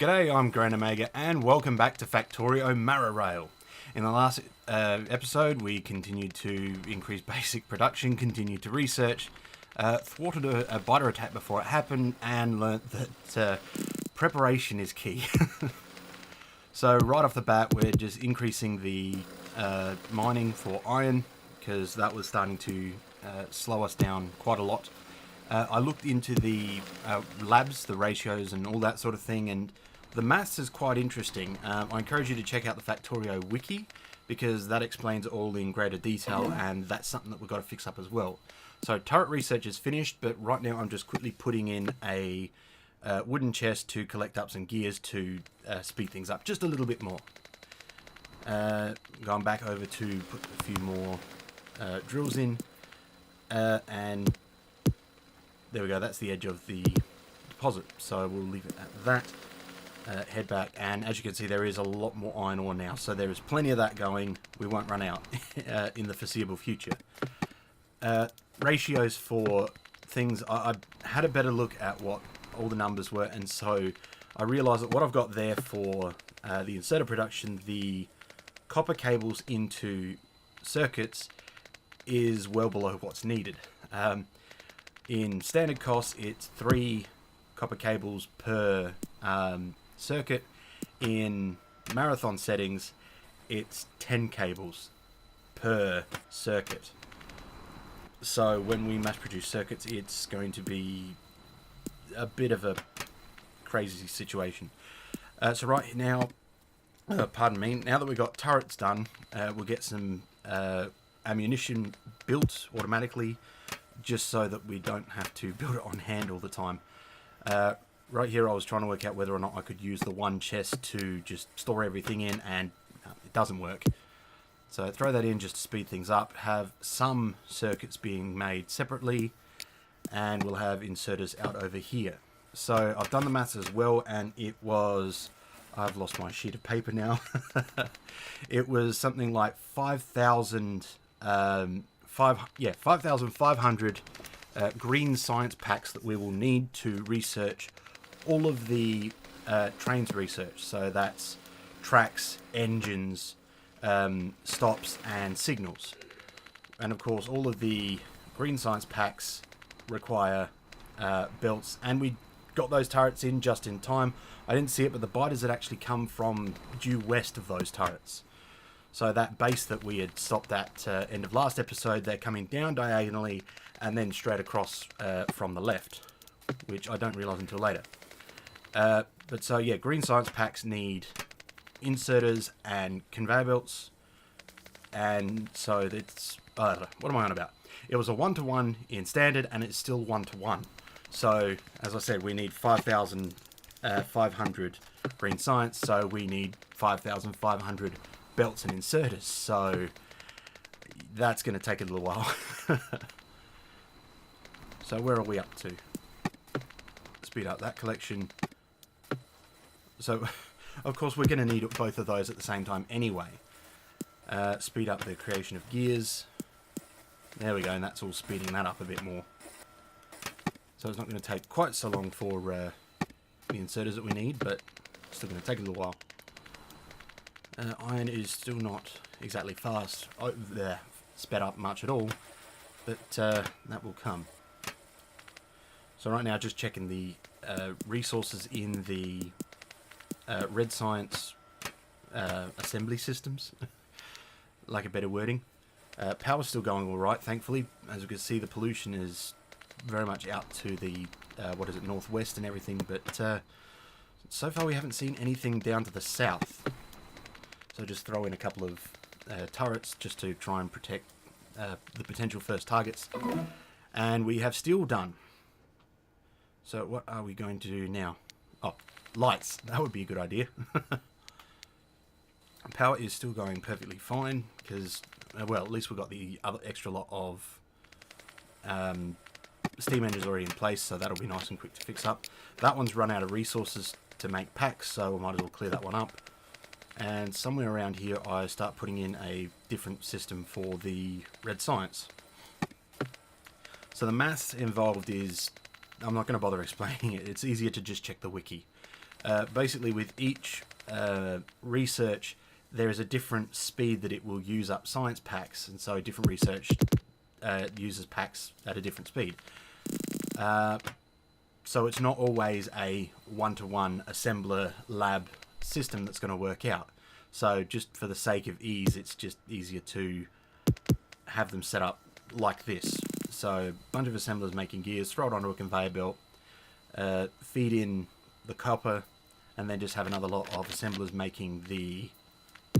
G'day, I'm Grand Omega, and welcome back to Factorio MaraRail. In the last episode, we continued to increase basic production, continued to research, thwarted a biter attack before it happened, and learnt that preparation is key. So right off the bat, we're just increasing the mining for iron, because that was starting to slow us down quite a lot. I looked into the labs, the ratios and all that sort of thing, and the maths is quite interesting. I encourage you to check out the Factorio wiki, because that explains all in greater detail, and that's something that we've got to fix up as well. So turret research is finished, but right now I'm just quickly putting in a wooden chest to collect up some gears to speed things up just a little bit more. Going back over to put a few more drills in, and there we go, that's the edge of the deposit, so we'll leave it at that. Head back, and as you can see, there is a lot more iron ore now, so there is plenty of that going. We won't run out in the foreseeable future. Ratios for things, I had a better look at what all the numbers were, and so I realised that what I've got there for the inserter production, the copper cables into circuits, is well below what's needed. In standard cost, it's 3 copper cables per circuit. In marathon settings, it's 10 cables per circuit. So when we mass produce circuits, it's going to be a bit of a crazy situation. So right now, pardon me, now that we've got turrets done, we'll get some ammunition built automatically, just so that we don't have to build it on hand all the time. Right here I was trying to work out whether or not I could use the one chest to just store everything in, and it doesn't work. So throw that in just to speed things up, have some circuits being made separately, and we'll have inserters out over here. So I've done the maths as well, and it was, I've lost my sheet of paper now. It was something like 5,500 green science packs that we will need to research all of the trains research. So that's tracks, engines, stops and signals. And of course all of the green science packs require belts, and we got those turrets in just in time. I didn't see it, but the biters had actually come from due west of those turrets. So that base that we had stopped at end of last episode, they're coming down diagonally and then straight across from the left, which I don't realise until later. But so yeah, green science packs need inserters and conveyor belts, and so it's, what am I on about? It was a 1-to-1 in standard, and it's still 1-to-1. So as I said, we need 5,500 green science, so we need 5,500 belts and inserters, so that's going to take a little while. So where are we up to? Speed up that collection. So of course we're going to need both of those at the same time anyway. Speed up the creation of gears. There we go, and that's all speeding that up a bit more. So it's not going to take quite so long for the inserters that we need, but it's still going to take a little while. Iron is still not exactly fast, sped up much at all, but that will come. So right now, just checking the resources in the red science assembly systems, like a better wording. Power's still going all right, thankfully. As you can see, the pollution is very much out to the northwest and everything, but so far we haven't seen anything down to the south. So just throw in a couple of turrets just to try and protect the potential first targets. And we have steel done. So what are we going to do now? Oh, lights. That would be a good idea. Power is still going perfectly fine because, well, at least we've got the other extra lot of steam engines already in place, so that'll be nice and quick to fix up. That one's run out of resources to make packs, so we might as well clear that one up. And somewhere around here I start putting in a different system for the red science. So the maths involved is, I'm not going to bother explaining it, it's easier to just check the wiki. Basically, with each research, there is a different speed that it will use up science packs, and so different research uses packs at a different speed. So it's not always a one-to-one assembler lab system that's going to work out. So just for the sake of ease, it's just easier to have them set up like this. So a bunch of assemblers making gears, throw it onto a conveyor belt, feed in the copper, and then just have another lot of assemblers making the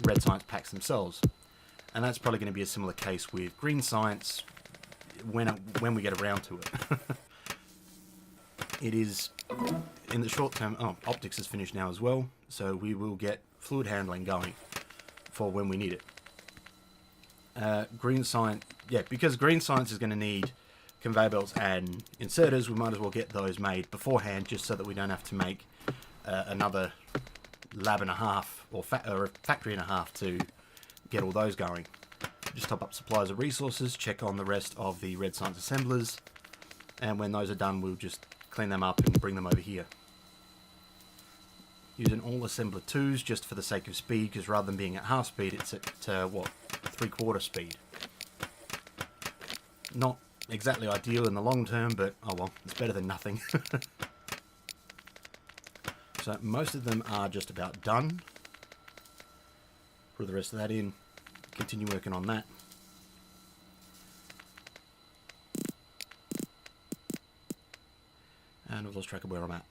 red science packs themselves. And that's probably going to be a similar case with green science when we get around to it. It is, in the short term, optics is finished now as well, so we will get fluid handling going for when we need it. Green science, because green science is going to need conveyor belts and inserters, we might as well get those made beforehand, just so that we don't have to make another lab and a half, or a factory and a half to get all those going. Just top up supplies of resources, check on the rest of the red science assemblers, and when those are done, we'll just clean them up and bring them over here. Using all assembler 2s just for the sake of speed, because rather than being at half speed, it's at 3/4 speed. Not exactly ideal in the long term, but oh well, it's better than nothing. So most of them are just about done. Put the rest of that in, continue working on that. And I've lost track of where I'm at.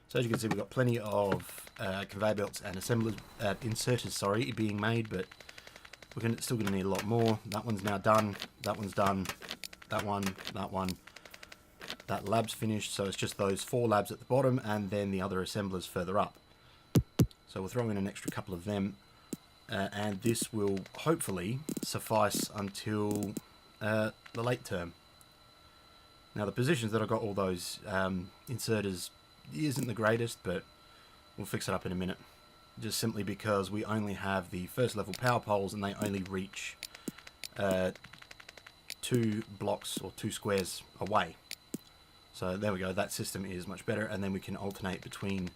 So as you can see, we've got plenty of conveyor belts and assemblers, inserters, being made, but we're still going to need a lot more. That one's now done. That one's done. That one. That one. That lab's finished. So it's just those 4 labs at the bottom, and then the other assemblers further up. So we'll throw in an extra couple of them, and this will hopefully suffice until the late term. Now the positions that I've got all those inserters isn't the greatest, but we'll fix it up in a minute. Just simply because we only have the first level power poles, and they only reach 2 blocks or 2 squares away. So there we go, that system is much better, and then we can alternate between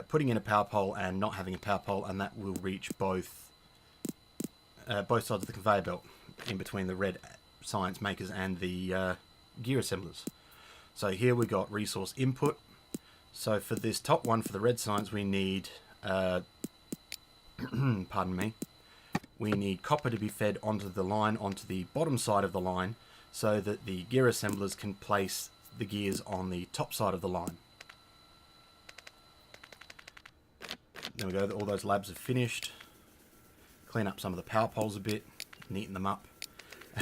putting in a power pole and not having a power pole, and that will reach both sides of the conveyor belt in between the red science makers and the gear assemblers. So here we got resource input. So for this top one, for the red science, we need pardon me, we need copper to be fed onto the line, onto the bottom side of the line, so that the gear assemblers can place the gears on the top side of the line. There we go, all those labs are finished. Clean up some of the power poles a bit, neaten them up,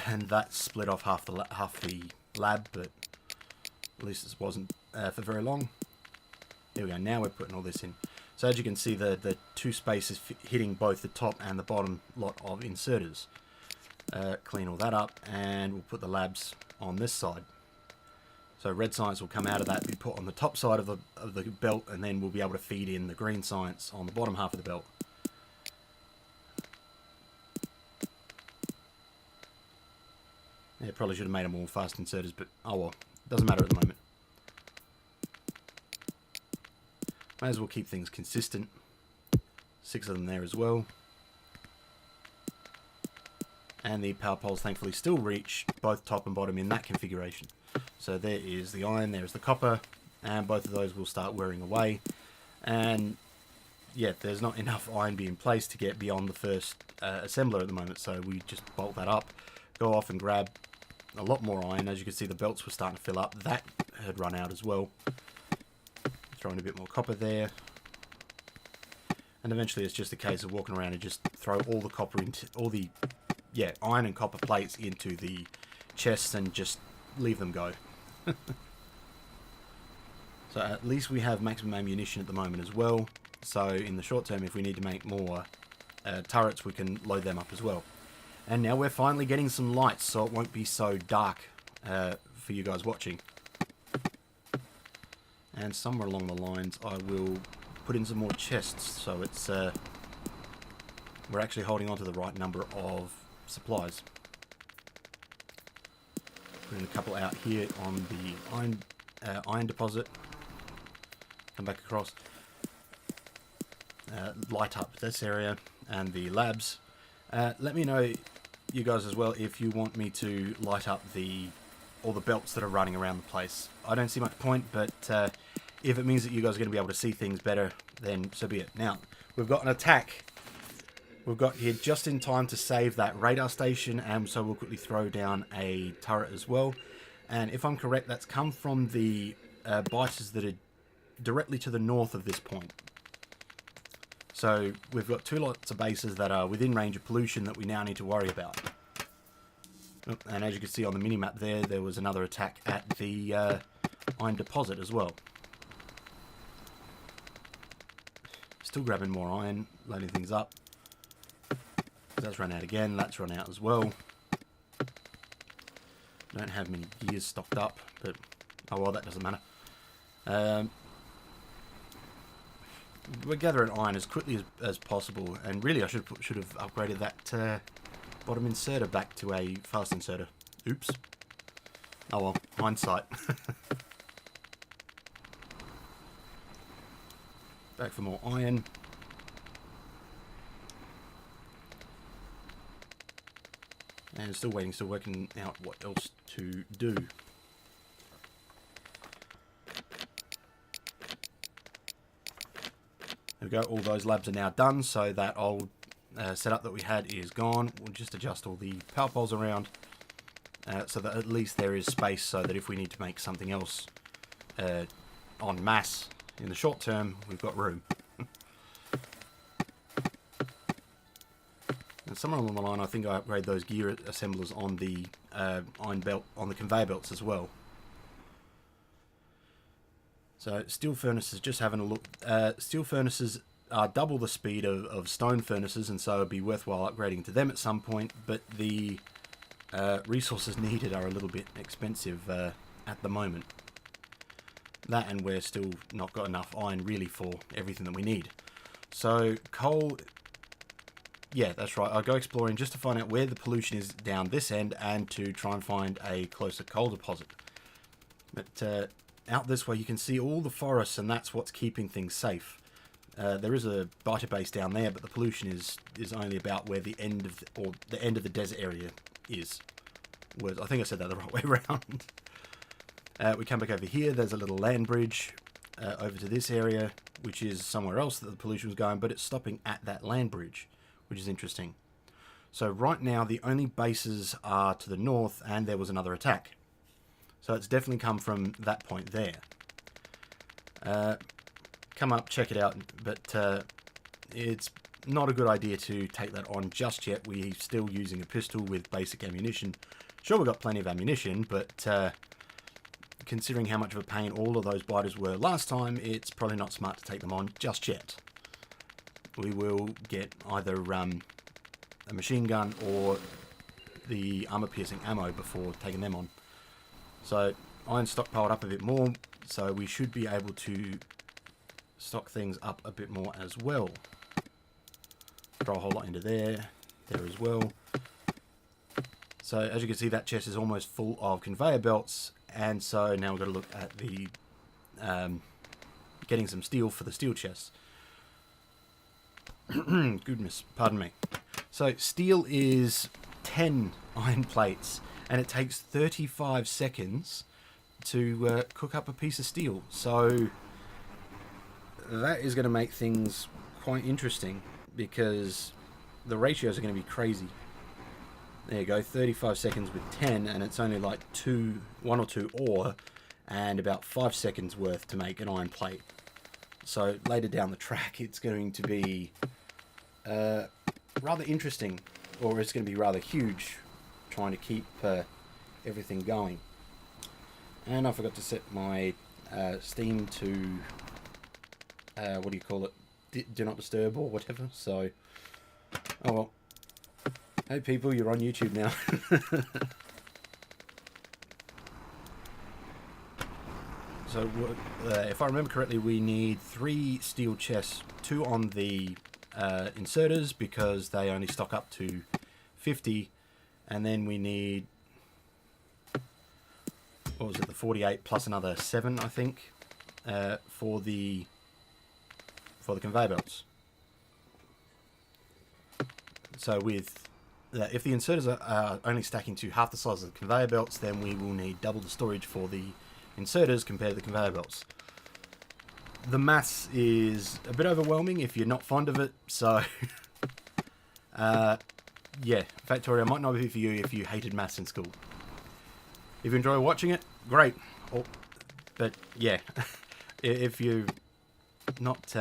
and that split off half the lab, but at least it wasn't for very long. There we go, now we're putting all this in. So as you can see, the 2 spaces hitting both the top and the bottom lot of inserters. Clean all that up, and we'll put the labs on this side. So red science will come out of that, be put on the top side of the belt, and then we'll be able to feed in the green science on the bottom half of the belt. Yeah, probably should have made them all fast inserters, but oh well, doesn't matter at the moment. May as well keep things consistent. 6 of them there as well. And the power poles thankfully still reach both top and bottom in that configuration. So there is the iron, there's the copper, and both of those will start wearing away. And yeah, there's not enough iron being placed to get beyond the first assembler at the moment, so we just bolt that up, go off and grab a lot more iron. As you can see, the belts were starting to fill up. That had run out as well. Throw in a bit more copper there, and eventually it's just a case of walking around and just throw all the copper into all the iron and copper plates into the chests and just leave them go. So at least we have maximum ammunition at the moment as well, so in the short term, if we need to make more turrets, we can load them up as well. And now we're finally getting some lights, so it won't be so dark for you guys watching. And somewhere along the lines, I will put in some more chests, so it's we're actually holding on to the right number of supplies. Put in a couple out here on the iron deposit. Come back across. Light up this area and the labs. Let me know, you guys as well, if you want me to light up all the belts that are running around the place. I don't see much point, but if it means that you guys are going to be able to see things better, then so be it. Now, we've got an attack. We've got here just in time to save that radar station, and so we'll quickly throw down a turret as well. And if I'm correct, that's come from the biters that are directly to the north of this point. So we've got two lots of bases that are within range of pollution that we now need to worry about. And as you can see on the minimap there was another attack at the iron deposit as well. Still grabbing more iron, loading things up. That's run out again, that's run out as well. Don't have many gears stocked up, but oh well, that doesn't matter. We're gathering iron as quickly as possible, and really I should have upgraded that bottom inserter back to a fast inserter. Oops. Oh well, hindsight. Back for more iron. And still waiting, still working out what else to do. There we go, all those labs are now done, so that old setup that we had is gone. We'll just adjust all the power poles around so that at least there is space, so that if we need to make something else en masse in the short term, we've got room. And somewhere along the line, I think I upgrade those gear assemblers on the iron belt, on the conveyor belts as well. So steel furnaces, just having a look. Steel furnaces are double the speed of stone furnaces, and so it'd be worthwhile upgrading to them at some point. But the resources needed are a little bit expensive at the moment. That, and we're still not got enough iron really for everything that we need. So coal. Yeah, that's right. I'll go exploring just to find out where the pollution is down this end and to try and find a closer coal deposit. But out this way you can see all the forests, and that's what's keeping things safe. There is a biter base down there, but the pollution is only about where the end of the end of the desert area is. I think I said that the right way around. We come back over here. There's a little land bridge over to this area, which is somewhere else that the pollution was going, but it's stopping at that land bridge, which is interesting. So right now the only bases are to the north, and there was another attack. So it's definitely come from that point there. Come up, check it out, but it's not a good idea to take that on just yet. We're still using a pistol with basic ammunition. Sure, we've got plenty of ammunition, but considering how much of a pain all of those biters were last time, it's probably not smart to take them on just yet. We will get either a machine gun or the armor-piercing ammo before taking them on. So iron stockpiled up a bit more, so we should be able to stock things up a bit more as well. Throw a whole lot into there as well. So as you can see, that chest is almost full of conveyor belts, and so now we've got to look at the getting some steel for the steel chests. Goodness, pardon me. So steel is 10 iron plates, and it takes 35 seconds to cook up a piece of steel. So that is going to make things quite interesting, because the ratios are going to be crazy. There you go, 35 seconds with 10, and it's only like 1 or 2 ore and about 5 seconds worth to make an iron plate. So later down the track, it's going to be rather interesting, or it's going to be rather huge, trying to keep everything going. And I forgot to set my steam to what do you call it, do not disturb or whatever. So oh well, hey people, you're on YouTube now. So if I remember correctly, we need 3 steel chests, 2 on the inserters because they only stock up to 50, and then we need what was it, the 48 plus another 7, I think, for the conveyor belts. So with if the inserters are only stacking to half the size of the conveyor belts, then we will need double the storage for the inserters compared to the conveyor belts. The maths is a bit overwhelming if you're not fond of it, so yeah, Factorio might not be for you if you hated maths in school. If you enjoy watching it, great. But yeah, if you're not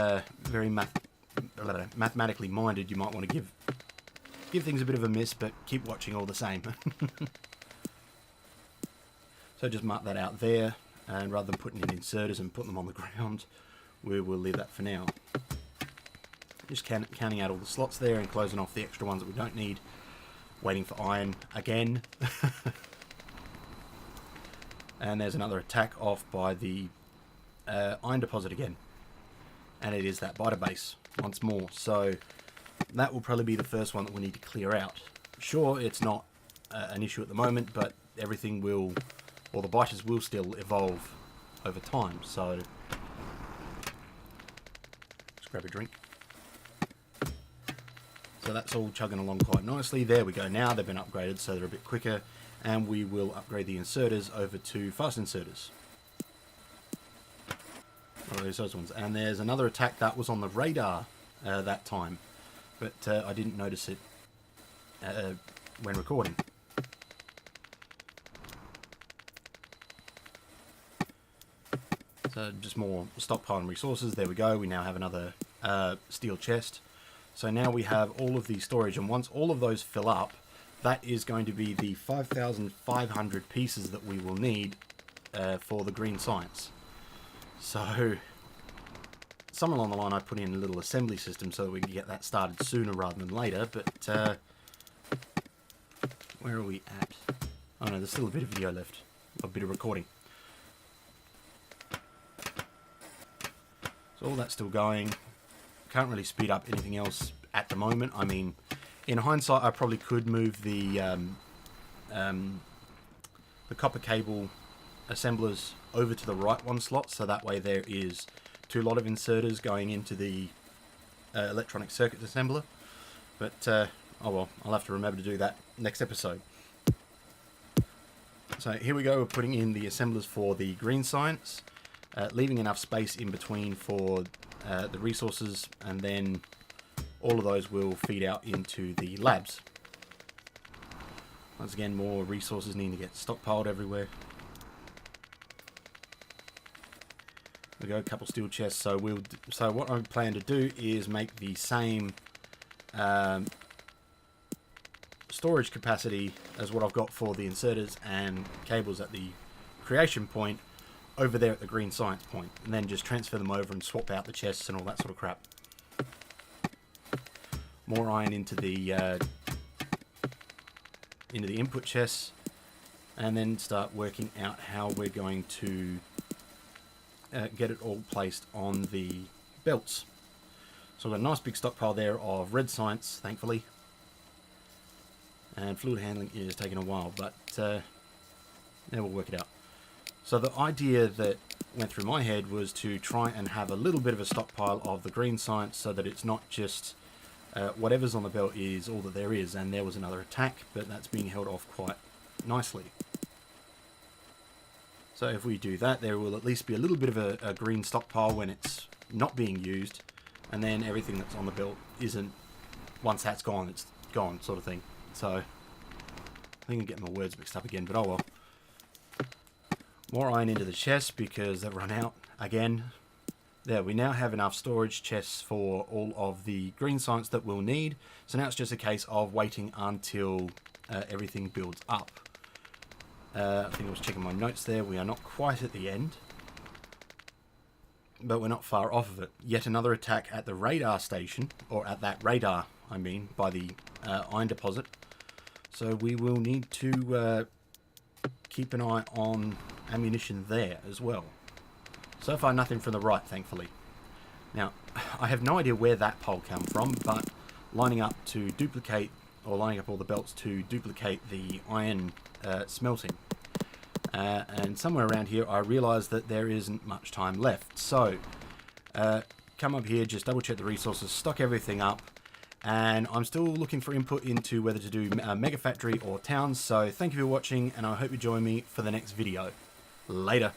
very mathematically minded, you might want to give things a bit of a miss, but keep watching all the same. So just mark that out there, and rather than putting in inserters and putting them on the ground, we will leave that for now. Just counting out all the slots there and closing off the extra ones that we don't need. Waiting for iron again. And there's another attack off by the iron deposit again. And it is that biter base once more. So that will probably be the first one that we need to clear out. Sure, it's not an issue at the moment, but everything will, or the biters will still evolve over time. So just grab a drink. So that's all chugging along quite nicely. There we go now. They've been upgraded so they're a bit quicker. And we will upgrade the inserters over to fast inserters. Oh, there's those ones. And there's another attack that was on the radar that time. But I didn't notice it when recording. So just more stockpiling resources. There we go. We now have another steel chest. So now we have all of the storage, and once all of those fill up, that is going to be the 5,500 pieces that we will need for the green science. So somewhere along the line I put in a little assembly system so that we can get that started sooner rather than later, but where are we at? Oh no, there's still a bit of video left, a bit of recording. So all that's still going. Can't really speed up anything else at the moment. I mean, in hindsight, I probably could move the copper cable assemblers over to the right one slot, so that way there is 2 lot of inserters going into the electronic circuit assembler. But oh well, I'll have to remember to do that next episode. So here we go. We're putting in the assemblers for the green science, leaving enough space in between for the resources, and then all of those will feed out into the labs. Once again, more resources need to get stockpiled everywhere. There we go, a couple steel chests. So what I plan to do is make the same storage capacity as what I've got for the inserters and cables at the creation point over there at the green science point, and then just transfer them over and swap out the chests and all that sort of crap. More iron into the input chests, and then start working out how we're going to get it all placed on the belts. So I've got a nice big stockpile there of red science, thankfully, and fluid handling is taking a while, but yeah, we'll work it out. So the idea that went through my head was to try and have a little bit of a stockpile of the green science, so that it's not just whatever's on the belt is all that there is. And there was another attack, but that's being held off quite nicely. So if we do that, there will at least be a little bit of a green stockpile when it's not being used, and then everything that's on the belt isn't, once that's gone, it's gone, sort of thing. So I think I'm getting my words mixed up again, but oh well. More iron into the chests because they've run out again. There, we now have enough storage chests for all of the green science that we'll need. So now it's just a case of waiting until everything builds up. I think I was checking my notes there. We are not quite at the end, but we're not far off of it. Yet another attack at the radar station, or at that radar, I mean, by the iron deposit. So we will need to keep an eye on ammunition there as well. So far nothing from the right, thankfully. Now, I have no idea where that pole came from, but lining up to duplicate, or lining up all the belts to duplicate the iron smelting, and somewhere around here I realised that there isn't much time left. So come up here, just double check the resources, stock everything up, and I'm still looking for input into whether to do MegaFactory or towns. So thank you for watching, and I hope you join me for the next video. Later.